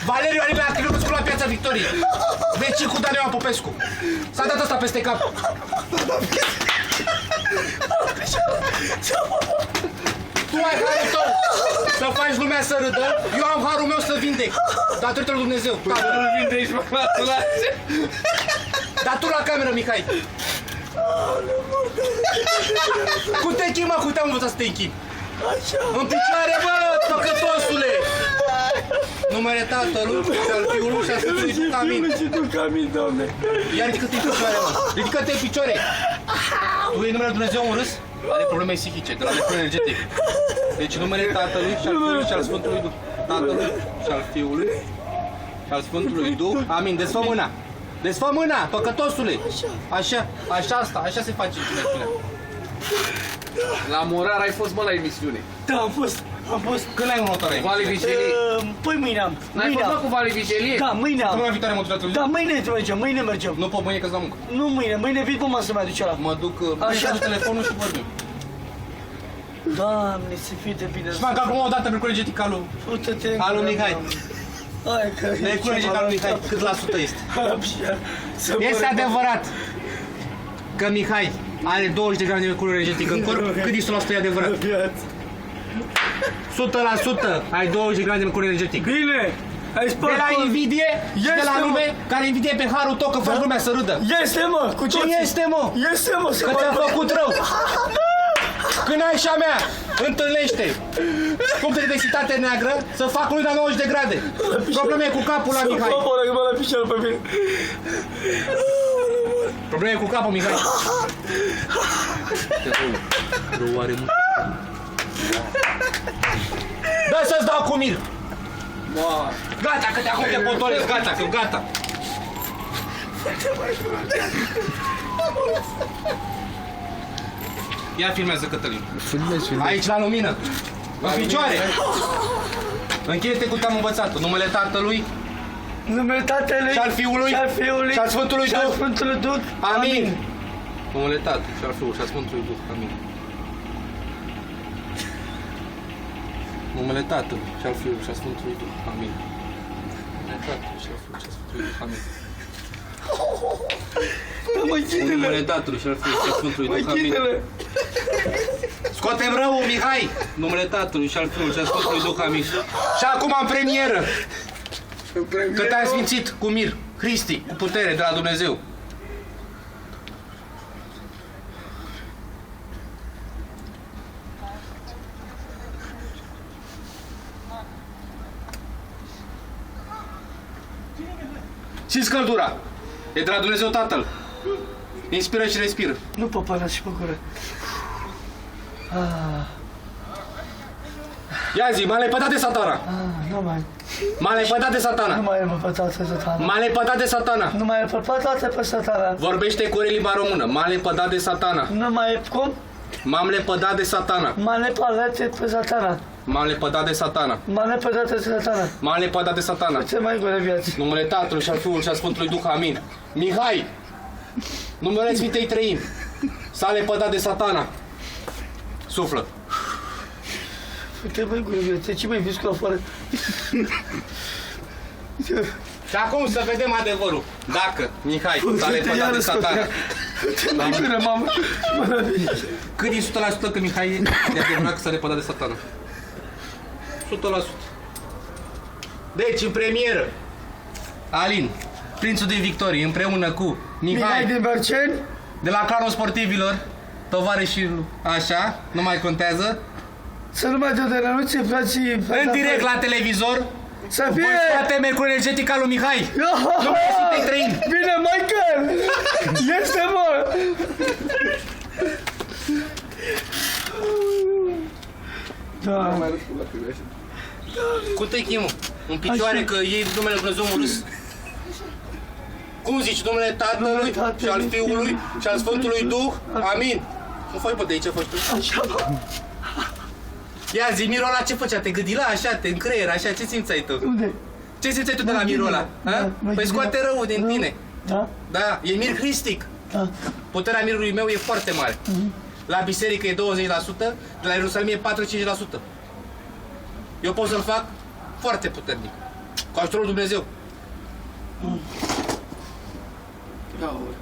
Valeriu Arilea a crescut la Piața Victoriei. Vecin cu Daniel Popescu. S-a dat asta peste cap. Tu ai harul tău să faci lumea să râdă, eu am harul meu să vindec. Datorită lui Dumnezeu. Nu vindești, mă, lasă-l. Dar tu la cameră, Mihai. Cum te închini, mă? Cum te-am învățat să te închini? În picioare, bă, păcătosule! Numele tatălui și al fiului și al sfântului Duh, amin. Ia ridică-te în picioare, mă. Ridică-te în picioare. Tu e numele Dumnezeu un râs? Are probleme psihice, de la necru energetic. Deci numele tatălui și al fiului și al sfântului Duh. Tatălui și al fiului și al sfântului Duh, amin. Desfă mâna. Desfă mâna, păcătosule. Așa, așa se face înțelepciunea. La Morar ai fost, mă, la emisiune. Da, am fost. Când ai un motor? Vali Vigelie. Păi mâine am. N-ai fost, mă, cu Vali Vigelie? Da, mâine am. Săptămâna viitoare motoratul? Da, mâine mergem. Nu pot, mâine că-s la muncă. Nu mâine vin mama să mă aduce ăla. Mă duc, Așa. așa telefonul și vorbim. Doamne, să fie de bine. Și mă, că acum o dată mercur energetic al lui. Uite-te. Al lui Mihai. Hai că... Mercur energetic al lui Mihai, cât la sută este? Este adevărat că Mihai are 20 de grame de mercur energetic în corp, cât este 100% e adevărat? 100% ai 20 de grame de mercur energetic. Bine! Ai spart De la invidie și de la Este, lume care invidie pe harul tău că faci lumea să râdă. Este, mă! Cu Ce toții. este, mă? Este, mă! Că ți-a făcut rău. Când ai și a mea, întâlnește puncte de densitate neagră să fac lui la 90 de grade. Probleme cu capul la Mihai. Să mă la picioare pe mine. Probleme cu capul, Mihai. Rău are mult. Dă să-ți dau cu mir. Gata, că te acum te controlez, gata, că gata. Ia filmează, Cătălin. Aici la lumină. În picioare. Închide-te cu te-am învățat. Numele Tatălui Numele Tatălui și al Fiului și al Sfântului și al Duh. Sfântului Duh. Amin. Numele Tatălui și al Fiului și al Sfântului Duh. Amin. Numele Tatălui și al Fiului și al Sfântului Duh. Amin. Numele Tatălui și al Fiului și al Sfântului Duh. Amin. Numele Tatălui și al Fiului și al Sfântului Duh. Amin. Scoatem răul, Mihai! Numele Tatălui și al Fiului și al Sfântului Duh. Amin. Și acum în premieră, că te-ai sfințit cu mir, Cristi, cu putere de la Dumnezeu. Simți căldura. E de la Dumnezeu Tatăl. Inspiră și respiră. Nu pot pana și pe gură. Ia zi, m-a lepădat de satana. Nu mai. M-a lepădat de satana. Nu mai e păpătat pe satana. M-a lepădat de satana. Nu mai e păpătat pe satana. Vorbește cu limba română. M-a lepădat de satana. Nu mai e cum? M-am lepădat de satana. M-a lepădat pe satana. M-am lepădat de satana. M-a lepădat pe satana. M-am lepădat de satana. Ce mai gure viață? Numele Tatălui și al Fiului și al Sfântului Duh. Amin. Mihai, numele Sfintei Trăimi. S-a lepădat de satana. Suflă. Uite mai gure viață. Ce mai viscu afară? Și acum să vedem adevărul. Dacă Mihai s-a lepădat de satana. Uite mai gure, mamă. Cât e 100% că Mihai e adevărat că s-a lepădat de satana? 100%. Deci, în premieră, Alin, Prințul din Victorie, împreună cu Mihai din Berceni. de la clanul sportivilor, tovarășii, așa, nu mai contează, Să nu mai dă de rănuții, frații. în direct la televizor, Să voi fie! scoate mercur energetic al lui Mihai. Numele Sfintei Trăimi. Bine, Michael! Este, mă! Da. Cum te chemă? În picioare, că iei numele Lui Dumnezeu un râs. Cum zici? Numele Tatălui și al Fiului și al Sfântului Duh. Amin. Nu fai pe de aici, faci tu. Așa, mă. Ia zi, mirul ăla ce făcea? Te gâdila așa, te încreier, așa, ce simțeai tu? Unde? Ce simțeai tu de la mirul ăla? Da, Păi scoate răul din tine. Da? Da, e mir hristic. Da. Puterea mirului meu e foarte mare. La biserică e 20%, de la Ierusalim e 45%. Eu pot să-l fac foarte puternic. Cu ajutorul Dumnezeu. Ia, ori.